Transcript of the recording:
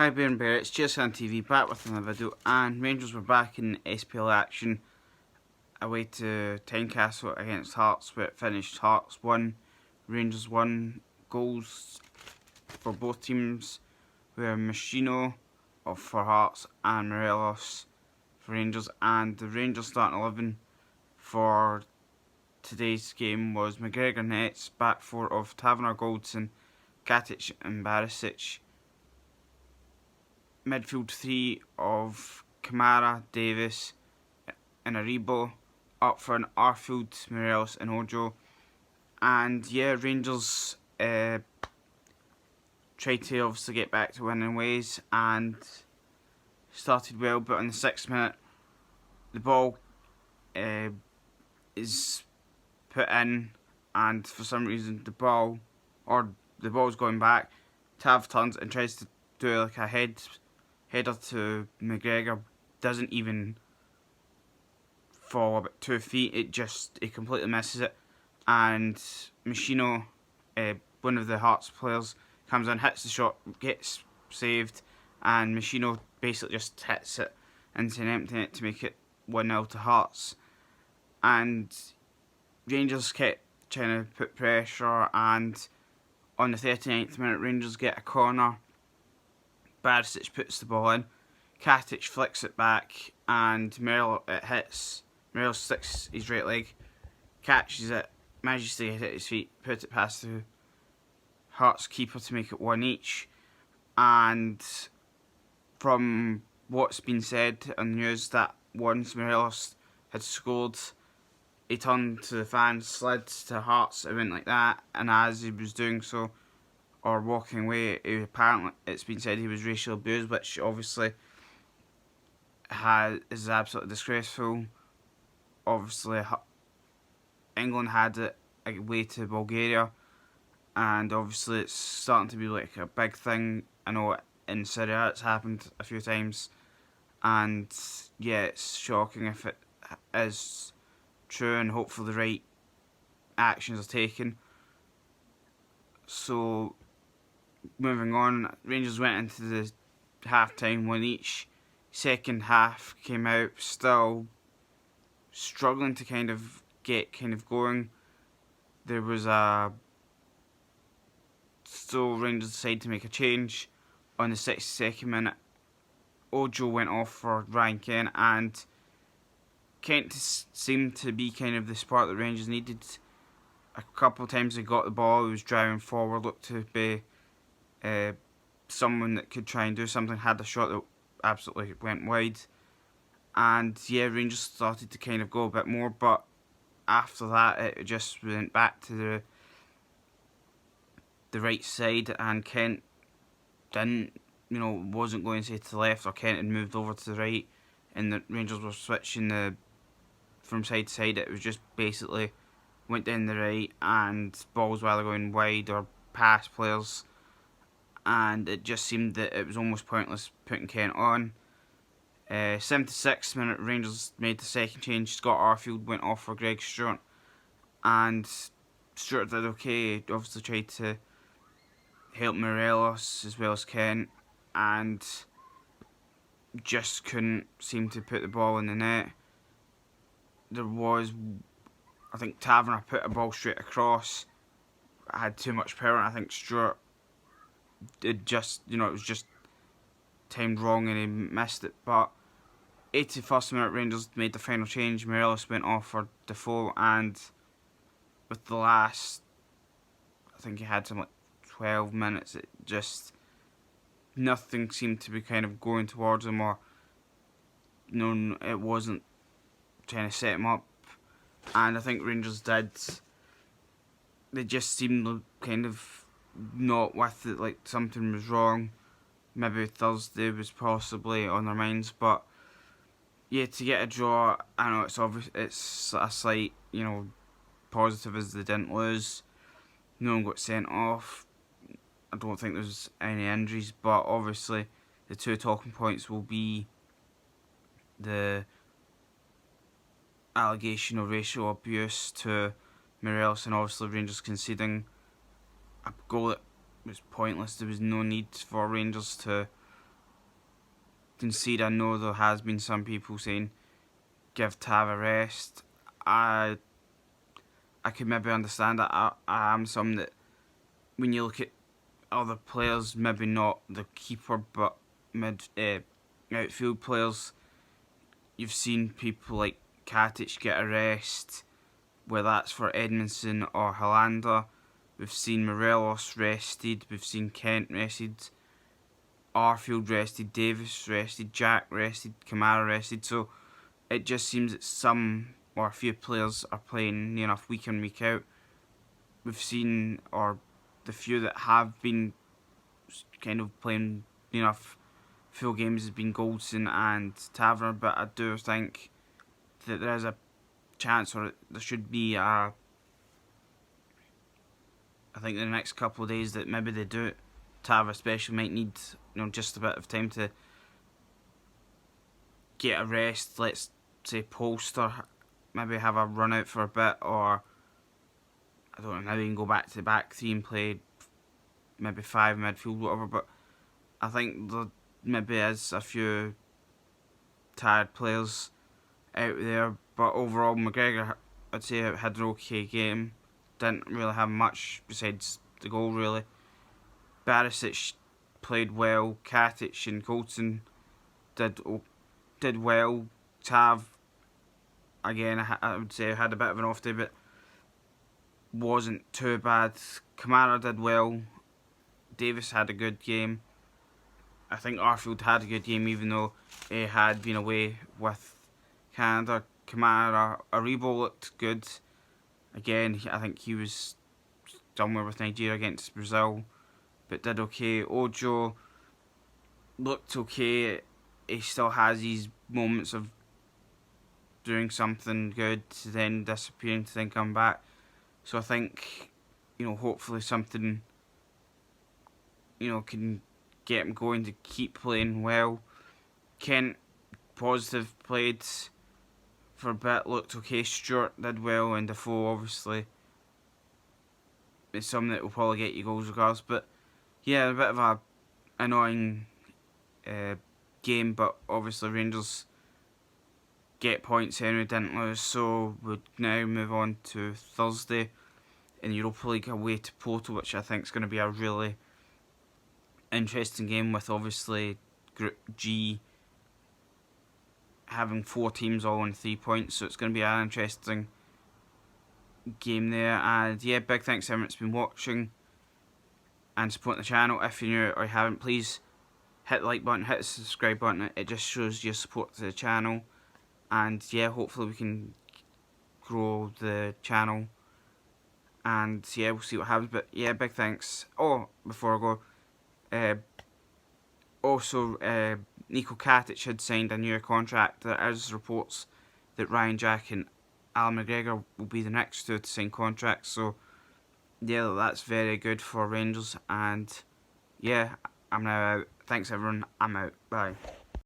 Hi Bear, it's GSN TV back with another video, and Rangers were back in SPL action away to Tynecastle against Hearts, where it finished Hearts 1, Rangers 1. Goals for both teams were Machino for Hearts and Morelos for Rangers, and the Rangers starting 11 for today's game was McGregor nets, back four of Taverner, Goldson, Katic and Barisic. Midfield three of Kamara, Davis and Aribo. Up front, Arfield, Morelos and Ojo. And yeah, Rangers tried to obviously get back to winning ways and started well, but in the 6th minute the ball is put in, and for some reason the ball's going back. Tav turns and tries to do like a header to McGregor, doesn't even fall about 2 feet, it completely misses it, and Machino, one of the Hearts players, comes in, hits the shot, gets saved, and Machino basically just hits it into an empty net to make it 1-0 to Hearts. And Rangers kept trying to put pressure, and on the 39th minute Rangers get a corner. Barisic puts the ball in, Katic flicks it back, and it hits. Morelos sticks his right leg, catches it, manages to get it at his feet, puts it past the Hearts keeper to make it 1 each. And from what's been said on the news, that once Morelos had scored, he turned to the fans, slid to Hearts, it went like that, and as he was doing so, or walking away, apparently it's been said he was racially abused, which obviously is absolutely disgraceful. Obviously England had it away to Bulgaria, and obviously it's starting to be like a big thing. I know in Syria it's happened a few times, and yeah, it's shocking if it is true, and hopefully the right actions are taken. So moving on, Rangers went into the half-time 1 each. Second half came out, still struggling to get going. There was still Rangers decided to make a change on the 62nd minute. Ojo went off for Ryan Kent, and Kent seemed to be the spark that Rangers needed. A couple of times he got the ball, he was driving forward, looked to be someone that could try and do something, had a shot that absolutely went wide. And yeah, Rangers started to go a bit more, but after that it just went back to the right side, and Kent wasn't going, say, to the left, or Kent had moved over to the right, and the Rangers were switching from side to side. It was just basically went down the right, and balls were either going wide or past players, and it just seemed that it was almost pointless putting Kent on. 76th minute, Rangers made the second change. Scott Arfield went off for Greg Stewart, and Stewart did okay. Obviously tried to help Morelos as well as Kent, and just couldn't seem to put the ball in the net. I think Taverner put a ball straight across, had too much power, and I think Stewart it was just timed wrong and he missed it. But 81st minute, Rangers made the final change. Morelos went off for Defoe, and with the last, I think he had some like 12 minutes, it just nothing seemed to be going towards him, or it wasn't trying to set him up. And I think Rangers they just seemed not with it, like something was wrong. Maybe Thursday was possibly on their minds, but yeah, to get a draw, I know it's obvious, it's a slight, positive as they didn't lose. No one got sent off. I don't think there's any injuries, but obviously the two talking points will be the allegation of racial abuse to Morelos, and obviously Rangers conceding a goal that was pointless. There was no need for Rangers to concede. I know there has been some people saying give Tav a rest. I could maybe understand that. I am some that when you look at other players, maybe not the keeper, but outfield players, you've seen people like Katic get a rest, whether that's for Edmondson or Hollander. We've seen Morelos rested, we've seen Kent rested, Arfield rested, Davis rested, Jack rested, Kamara rested. So it just seems that some or a few players are playing near enough week in, week out. We've seen, or the few that have been kind of playing near enough full games has been Goldson and Taverner, but I do think that there is a chance, or there should be I think in the next couple of days that maybe they do it. Tav especially might need just a bit of time to get a rest. Let's say Polster maybe have a run out for a bit, or I don't know, maybe even go back to the back three and play maybe 5 midfield, whatever. But I think there maybe is a few tired players out there. But overall, McGregor, I'd say, had an okay game. Didn't really have much besides the goal, really. Barisic played well. Katic and Goldson did well. Tav, again, I would say had a bit of an off day, but wasn't too bad. Kamara did well. Davis had a good game. I think Arfield had a good game, even though he had been away with Canada. Kamara, Aribo looked good. Again, I think he was somewhere with Nigeria against Brazil, but did okay. Ojo looked okay. He still has these moments of doing something good to then disappearing to then come back. So I think, hopefully something, can get him going to keep playing well. Kent, positive, played for a bit, looked okay. Stewart did well, and Defoe obviously is something that will probably get you goals regardless. But yeah, a bit of a annoying game, but obviously Rangers get points anyway, didn't lose. So we'll now move on to Thursday in the Europa League away to Porto, which I think is going to be a really interesting game, with obviously Group G having 4 teams all on 3 points, so it's going to be an interesting game there. And yeah, big thanks to everyone that's been watching and supporting the channel. If you're new or you haven't, please hit the like button, hit the subscribe button. It just shows your support to the channel, and yeah, hopefully we can grow the channel, and yeah, we'll see what happens. But yeah, big thanks. Oh, before I go, also Niko Katic had signed a new contract. There is reports that Ryan Jack and Alan McGregor will be the next 2 to sign contracts, so yeah, that's very good for Rangers. And yeah, I'm now out. Thanks everyone, I'm out. Bye.